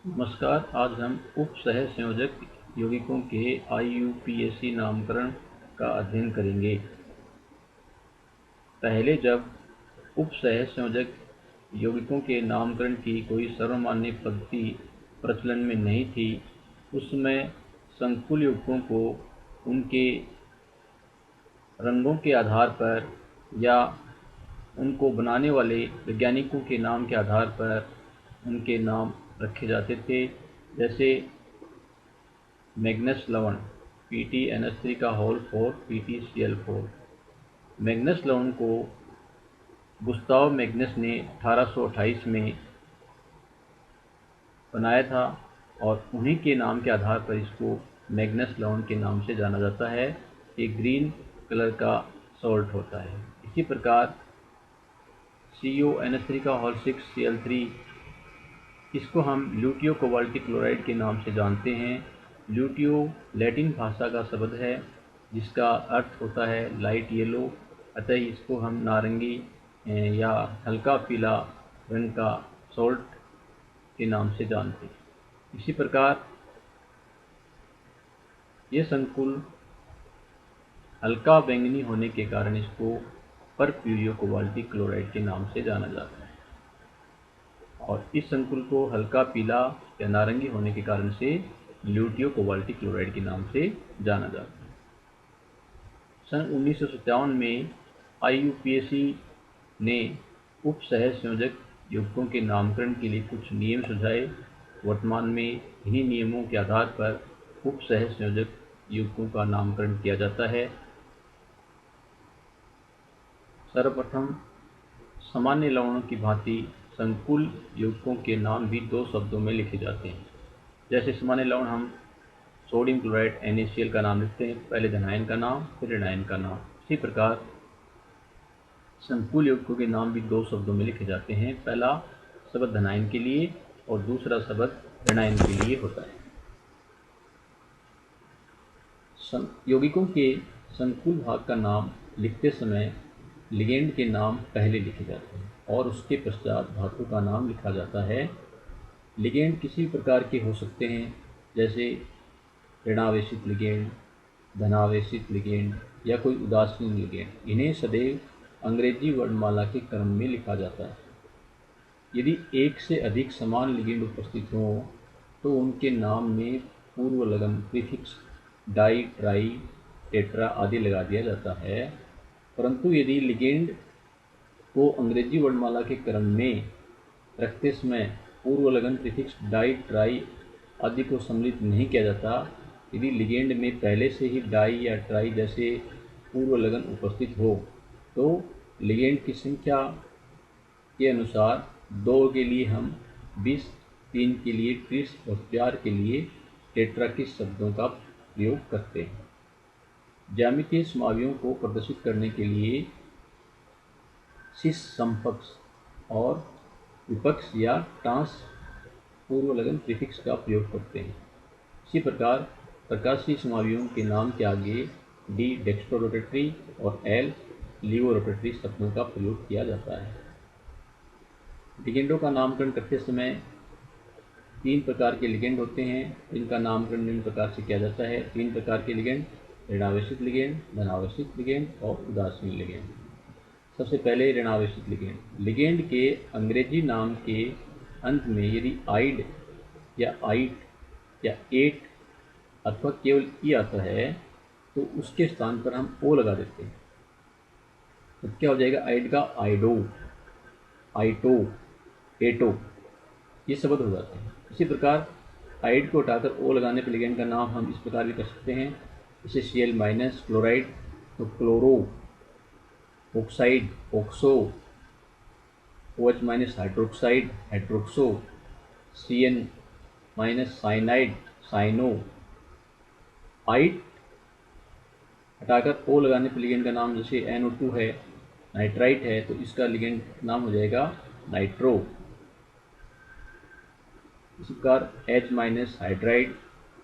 नमस्कार। आज हम उप सह संयोजक यौगिकों के IUPAC नामकरण का अध्ययन करेंगे। पहले जब उप सह संयोजक यौगिकों के नामकरण की कोई सर्वमान्य पद्धति प्रचलन में नहीं थी, उस समय संकुल यौगिकों को उनके रंगों के आधार पर या उनको बनाने वाले वैज्ञानिकों के नाम के आधार पर उनके नाम रखे जाते थे। जैसे मैग्नस लवण PtNH3 का होल 4 PtCl4। मैग्नस लवण को गुस्ताव मैग्नस ने 1828 में बनाया था और उन्हीं के नाम के आधार पर इसको मैग्नस लवण के नाम से जाना जाता है। ये ग्रीन कलर का सॉल्ट होता है। इसी प्रकार CONH3 का होल 6 Cl3, इसको हम ल्यूटियो कोबाल्टिक क्लोराइड के नाम से जानते हैं। ल्यूटियो लैटिन भाषा का शब्द है जिसका अर्थ होता है लाइट येलो, अतः इसको हम नारंगी या हल्का पीला रंग का सॉल्ट के नाम से जानते हैं। इसी प्रकार ये संकुल हल्का बैंगनी होने के कारण इसको परप्यूरियो कोबाल्टिक क्लोराइड के नाम से जाना जाता है और इस संकुल को हल्का पीला या नारंगी होने के कारण से ल्यूटियो कोबाल्टिक क्लोराइड के नाम से जाना जाता है। सन 1957 में IUPAC ने उप सह संयोजक यौगिकों के नामकरण के लिए कुछ नियम सुझाए। वर्तमान में इन्हीं नियमों के आधार पर उप सह संयोजक यौगिकों का नामकरण किया जाता है। सर्वप्रथम, सामान्य लवणों की भांति संकुल यौगिकों के नाम भी दो शब्दों में लिखे जाते हैं। जैसे सामान्य लवण हम सोडियम क्लोराइड NaCl का नाम लिखते हैं, पहले धनायन का नाम फिर ऋणायन का नाम। इसी प्रकार संकुल यौगिकों के नाम भी दो शब्दों में लिखे जाते हैं, पहला शब्द धनायन के लिए और दूसरा शब्द ऋणायन के लिए होता है। यौगिकों के संकुल भाग का नाम लिखते समय लिगेंड के नाम पहले लिखे जाते हैं और उसके पश्चात धातु का नाम लिखा जाता है। लिगेंड किसी प्रकार के हो सकते हैं, जैसे ऋणावेशित लिगेंड, धनावेशित लिगेंड या कोई उदासीन लिगेंड। इन्हें सदैव अंग्रेजी वर्णमाला के क्रम में लिखा जाता है। यदि एक से अधिक समान लिगेंड उपस्थित हों तो उनके नाम में पूर्व लगन प्रीफिक्स डाई, ट्राई, टेट्रा आदि लगा दिया जाता है। परंतु यदि लिगेंड को अंग्रेजी वर्णमाला के क्रम में रखते समय पूर्व लगन प्रीफिक्स डाई, ट्राई आदि को सम्मिलित नहीं किया जाता, यदि लिगेंड में पहले से ही डाई या ट्राई जैसे पूर्व लगन उपस्थित हो, तो लिगेंड की संख्या के अनुसार 2 के लिए हम 20, 3 के लिए 30 और 4 के लिए टेट्राकिस शब्दों का प्रयोग करते हैं। ज्यामितीय समावियों को प्रदर्शित करने के लिए शीर्ष समकक्ष और विपक्ष या ट्रांस पूर्व लगन प्रीफिक्स का प्रयोग करते हैं। इसी प्रकार प्रकाशीय समावियों के नाम के आगे D डेक्स्ट्रोरोटेटरी और L लीवोरोटेटरी शब्दों का प्रयोग किया जाता है। लिगेंडों का नामकरण करते समय 3 प्रकार के लिगेंड होते हैं जिनका नामकरण निम्न प्रकार से किया जाता है। 3 प्रकार के लिगेंड: ऋणावेशित लिगेंड, धनावेशित लिगेंड और उदासीन लिगेंड। सबसे पहले ऋणावेशित लिगेंड। लिगेंड के अंग्रेजी नाम के अंत में यदि आइड या आइट या एट अथवा केवल ई आता है तो उसके स्थान पर हम ओ लगा देते हैं। तो क्या हो जाएगा? आइड का आइडो, आइटो, एटो, ये शब्द हो जाते हैं। इसी प्रकार आइड को हटाकर ओ लगाने पर लिगेंड का नाम हम इस प्रकार भी कर सकते हैं, जैसे Cl- क्लोराइड तो chloro, oxide oxo, OH- hydroxide hydroxo, Cn- cyanide cyano. Ide हटाकर ओ लगाने पर लिगेंड का नाम जैसे NO2 है, नाइट्राइट है, तो इसका लिगेंड नाम हो जाएगा नाइट्रो। इसी प्रकार H- hydride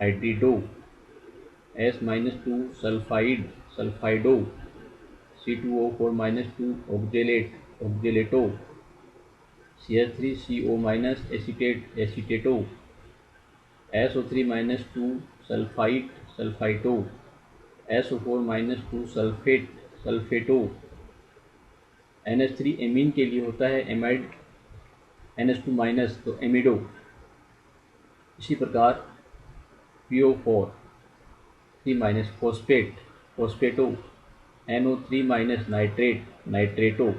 hydrido, S-2 sulphide sulphido, C2O4-2 oxalate oxalato, CH3CO- acetate acetato, SO3 - 2 sulphite sulphito, SO4 - 2 sulphate sulphato. NH3 amine के लिए होता है एमाइड, NH2- तो एमिडो। इसी प्रकार PO4 3- फॉस्फेट फॉस्फेटो, NO3- नाइट्रेट नाइट्रेटो।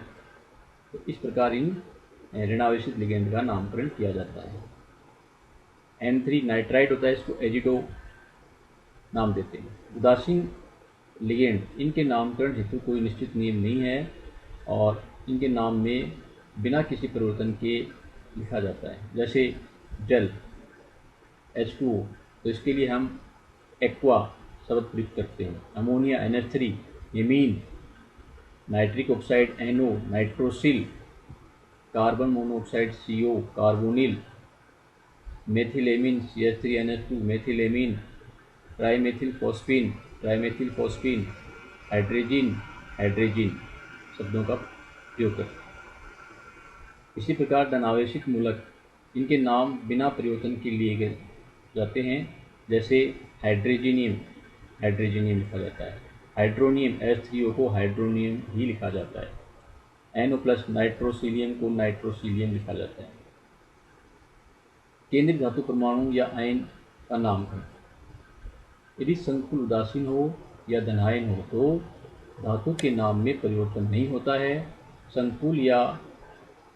तो इस प्रकार इन ऋणावेशित लिगेंड का नामकरण किया जाता है। N3 नाइट्राइड होता है, इसको एजिडो नाम देते हैं। उदासीन लिगेंड, इनके नामकरण हेतु कोई निश्चित नियम नहीं है और इनके नाम में बिना किसी परिवर्तन के लिखा जाता है। जैसे जल H2O, तो इसके लिए हम एक्वा शब्द प्रयुक्त करते हैं। Ammonia NH3, amine, nitric oxide NO, nitrosyl, carbon monoxide CO, carbonyl, methylamine CH3NH2, methylamine, trimethyl phosphine, hydrazine शब्दों का प्रयोग करते हैं। इसी प्रकार धनावेशित मूलक, इनके नाम बिना परिवर्तन के लिए गए जाते हैं। जैसे हाइड्रोजीनियम लिखा जाता है। हाइड्रोनियम H3O को हाइड्रोनियम ही लिखा जाता है। NO+ नाइट्रोसिलियम को नाइट्रोसिलियम लिखा जाता है। केंद्रीय धातु परमाणु या आयन का नामकरण, यदि संकुल उदासीन हो या धनायन हो तो धातु के नाम में परिवर्तन नहीं होता है। संकुल या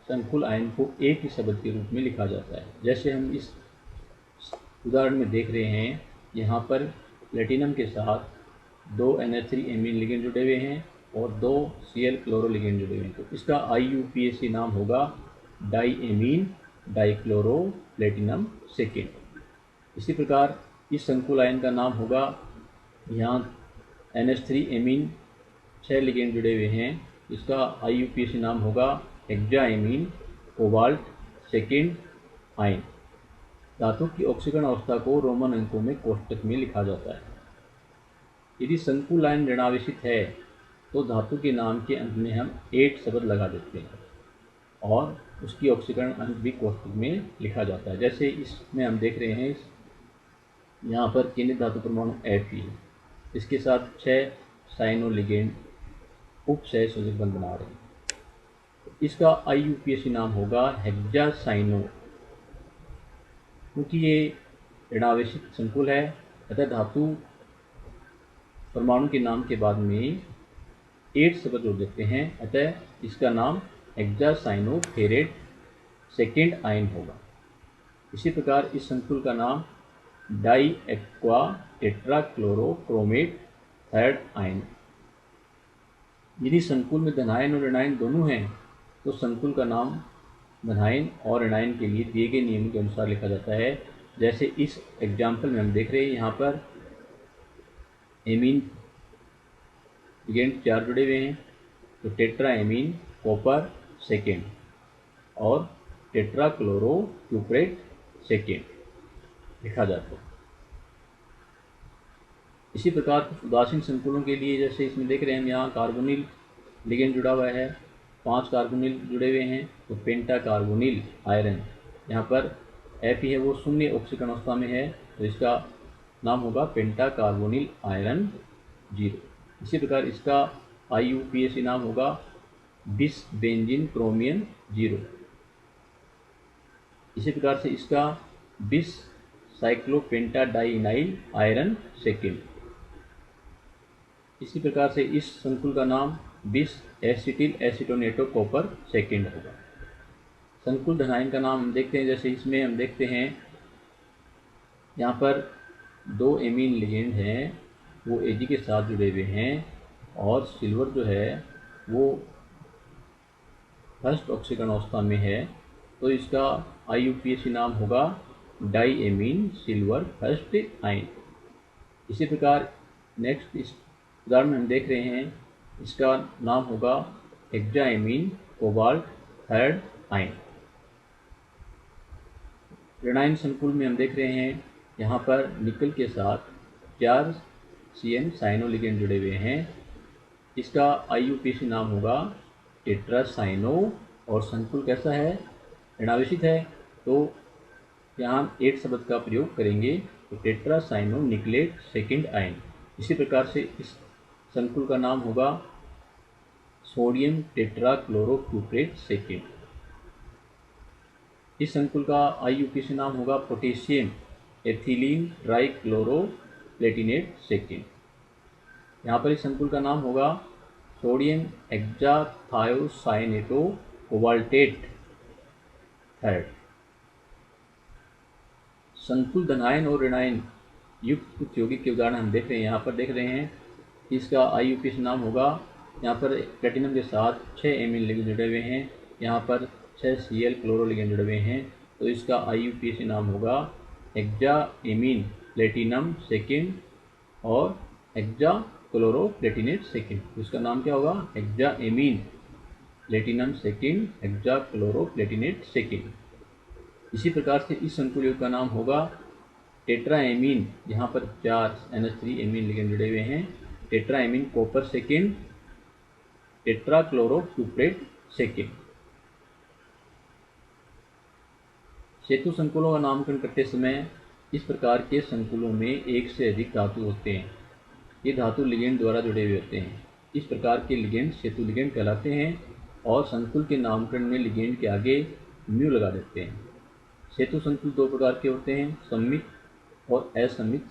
संकुल आयन को एक ही शब्द के रूप में लिखा जाता है। जैसे हम इस उदाहरण में देख रहे हैं, यहाँ पर प्लेटिनम के साथ 2 NH3 एमीन लिगेंड जुड़े हुए हैं और 2 Cl क्लोरो लिगेंड जुड़े हुए हैं। तो इसका IUPAC नाम होगा डाईएमीन डाईक्लोरो प्लेटिनम सेकेंड। इसी प्रकार इस संकुल आयन का नाम होगा, यहाँ NH3 एमीन 6 लिगेंड जुड़े हुए हैं, इसका IUPAC नाम होगा हेक्साएमीन कोबाल्ट सेकेंड आयन। धातु की ऑक्सीकरण अवस्था को रोमन अंकों में कोष्टक में लिखा जाता है। यदि संकुल आयन ऋणावेशित है तो धातु के नाम के अंत में हम 8 शब्द लगा देते हैं और उसकी ऑक्सीकरण अंक भी कोष्टक में लिखा जाता है। जैसे इसमें हम देख रहे हैं, यहाँ पर केंद्रीय धातु परमाणु Fe है, इसके साथ 6 साइनो लिगेंड उप सहसंयोजक बंध बना रहे हैं। इसका IUPAC नाम होगा हेक्सासाइनो। क्योंकि ये ऋणावेशित संकुल है, अतः धातु परमाणु के नाम के बाद में 8 शब्द जोड़ देते हैं, अतः इसका नाम हेक्सासाइनोफेरेट सेकेंड आयन होगा। इसी प्रकार इस संकुल का नाम डाई एक्वा टेट्राक्लोरोक्रोमेट थर्ड आयन। यदि संकुल में धनायन और ऋणायन दोनों हैं तो संकुल का नाम धनायन और ऋणायन के लिए दिए गए नियमों के अनुसार लिखा जाता है। जैसे इस एग्जाम्पल में हम देख रहे हैं, यहाँ पर एमीन लिगेंड 4 जुड़े हुए हैं, तो टेट्रा एमीन कॉपर सेकेंड और टेट्रा क्लोरो क्यूप्रेट सेकेंड लिखा जाता है। इसी प्रकार कुछ उदासीन संकुलों के लिए, जैसे इसमें देख रहे हैं हम, यहाँ कार्बोनिल लिगेंड जुड़ा हुआ है, 5 कार्बोनिल जुड़े हुए हैं, तो पेंटा कार्बोनिल आयरन। यहाँ पर Fe है वो शून्य ऑक्सीकरण अवस्था में है, तो इसका नाम होगा पेंटा कार्बोनिल आयरन 0। इसी प्रकार इसका IUPAC नाम होगा बिस बेंजीन क्रोमियम 0। इसी प्रकार से इसका बिस साइक्लोपेंटाडाइनाइल आयरन सेकेंड। इसी प्रकार से इस संकुल का नाम बिस एसिटिल एसिटोनेटो कॉपर सेकेंड होगा। संकुल धनायन का नाम हम देखते हैं, जैसे इसमें हम देखते हैं यहाँ पर 2 एमीन लिगेंड हैं, वो Ag के साथ जुड़े हुए हैं और सिल्वर जो है वो फर्स्ट ऑक्सीकरण अवस्था में है, तो इसका IUPAC नाम होगा डाईएमीन सिल्वर फर्स्ट आयन। इसी प्रकार नेक्स्ट इस उदाहरण में हम देख रहे हैं, इसका नाम होगा हेक्साएमीन कोबाल्ट थर्ड आयन। ऋणायन संकुल में हम देख रहे हैं, यहाँ पर निकल के साथ 4 CN साइनो लिगेंड जुड़े हुए हैं, इसका IUPAC नाम होगा टेट्रासाइनो और संकुल कैसा है, ऋणावेशित है, तो यहाँ हम 8 शब्द का प्रयोग करेंगे, तो टेट्रासाइनो निकलेट सेकेंड आयन। इसी प्रकार से इस संकुल का नाम होगा सोडियम टेट्राक्लोरोक्यूप्रेट सेकेंड। इस संकुल का IUPAC नाम होगा पोटेशियम एथिलीन ट्राइक्लोरोप्लेटिनेट सेकेंड। यहाँ पर इस संकुल का नाम होगा सोडियम हेक्साथायोसाइनेटो कोबाल्टेट थर्ड। संकुल धनायन और ऋणायन युक्त कुछ यौगिक के उदाहरण हम देख रहे हैं। यहाँ पर देख रहे हैं इसका IUPAC नाम होगा, यहाँ पर प्लेटिनम के साथ 6 एमीन लिगेंड जुड़े हुए हैं, यहाँ पर 6 Cl क्लोरो लिगेंड जुड़े हुए हैं, तो इसका IUPAC नाम होगा हेक्साएमीन प्लेटिनम सेकेंड और हेक्सा क्लोरोप्लेटिनेट सेकेंड। तो इसका नाम क्या होगा? हेक्साएमीन प्लेटिनम सेकेंड हेक्सा क्लोरोप्लेटिनेट सेकेंड। इसी प्रकार से इस संकुल युग्म का नाम होगा टेट्राएमीन, यहाँ पर 4 NH3 एमीन लिगेंड जुड़े हुए हैं, टेट्राएमीन कॉपर सेकेंड टेट्राक्लोरोक्यूप्रेट सेकेंड। सेतु संकुलों का नामकरण करते समय इस प्रकार के संकुलों में एक से अधिक धातु होते हैं। ये धातु लिगेंड द्वारा जुड़े हुए होते हैं। इस प्रकार के लिगेंड सेतु लिगेंड कहलाते हैं और संकुल के नामकरण में लिगेंड के आगे म्यू लगा देते हैं। सेतु संकुल 2 प्रकार के होते हैं, सममित और असममित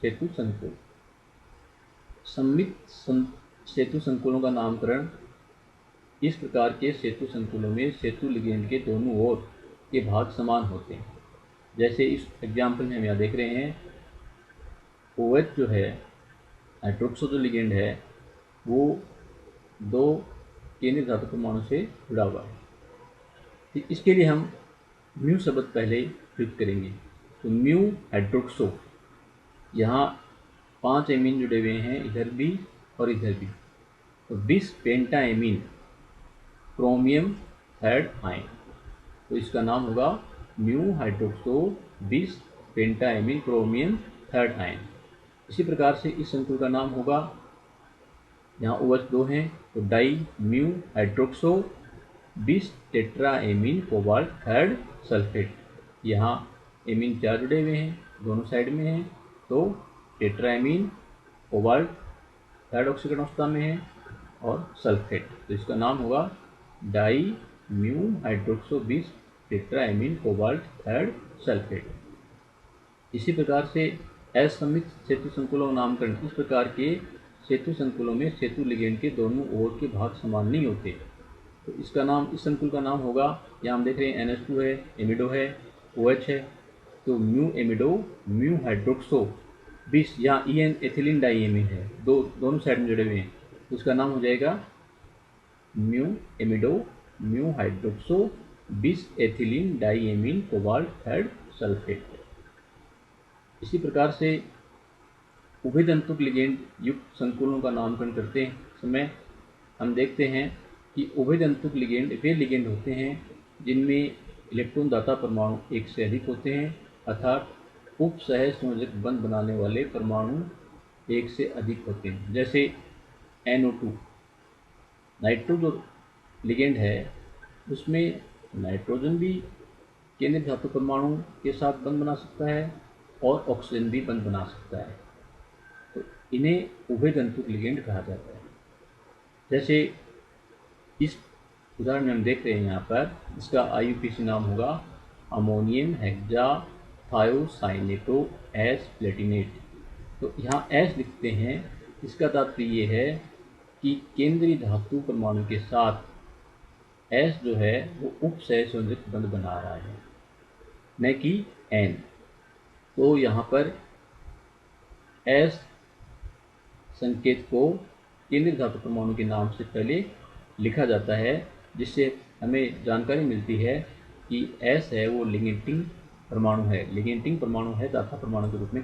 सेतु संकुल। सममित सेतु संकुलों का नामकरण इस प्रकार के सेतु संकुलों में सेतु लिगेंड के दोनों ओर के भाग समान होते हैं। जैसे इस एग्जाम्पल में हम यहाँ देख रहे हैं OH जो है हाइड्रोक्सो जो लिगेंड है वो 2 केंद्रीय धातु परमाणु से जुड़ा हुआ है। तो इसके लिए हम म्यू शब्द पहले प्रयुक्त करेंगे। तो म्यू हाइड्रोक्सो, यहाँ 5 एमीन जुड़े हुए हैं, इधर भी और इधर भी, तो 20 पेंटाएमीन क्रोमियम थर्ड आयन, तो इसका नाम होगा mu hydroxo 20 पेंटाएमीन chromium third ion. इसी प्रकार से इस संकुल का नाम होगा, यहाँ OH 2 हैं तो di mu hydroxo 20 tetraammine cobalt third sulphate. यहाँ एमीन 4 जुड़े हुए हैं, दोनों साइड में हैं, तो टेट्राएमीन कोबाल्ट थर्ड ऑक्सीकरण अवस्था में है और सल्फेट, तो इसका नाम होगा di mu hydroxo 20 tetraammine cobalt third sulphate. इसी प्रकार से असममित सेतु संकुलों का नामकरण इस प्रकार के सेतु संकुलों में सेतु लिगेंड के दोनों ओर के भाग समान नहीं होते, तो इसका नाम, इस संकुल का नाम होगा, यहाँ हम देख रहे हैं NH2 है, एमिडो है, OH है, तो म्यू एमिडो म्यू हाइड्रोक्सो 20, यहाँ EN एथिलीन डाईएमीन है, दोनों साइड में जुड़े हुए हैं, तो उसका नाम हो जाएगा mu amido mu hydroxo 20 ethylene diamine cobalt third sulphate. इसी प्रकार से उभयतंतुक लिगेंड युक्त संकुलों का नामकरण करते समय हम देखते हैं कि उभयतंतुक लिगेंड वे लिगेंड होते हैं जिनमें इलेक्ट्रॉन दाता परमाणु एक से अधिक होते हैं, अर्थात उप सहसंयोजक बंध बनाने वाले परमाणु एक से अधिक होते हैं। जैसे NO2 नाइट्रो जो लिगेंड है उसमें नाइट्रोजन भी केंद्रीय धातु परमाणु के साथ बंध बना सकता है और ऑक्सीजन भी बंध बना सकता है, तो इन्हें उभयतंतुक लिगेंड कहा जाता है। जैसे इस उदाहरण में हम देख रहे हैं, यहाँ पर इसका IUPAC नाम होगा ammonium hexa thiocyanato S Palatinate. तो यहाँ एस लिखते हैं, इसका तात्पर्य ये है कि केंद्रीय धातु परमाणु के साथ एस जो है वो उप सहसंयोजक बंध बना रहा है, न कि N। तो यहाँ पर एस संकेत को केंद्रीय धातु परमाणु के नाम से पहले लिखा जाता है, जिससे हमें जानकारी मिलती है कि एस है वो लिगेंटिंग परमाणु है, लिगेंटिंग परमाणु है दाता परमाणु के रूप में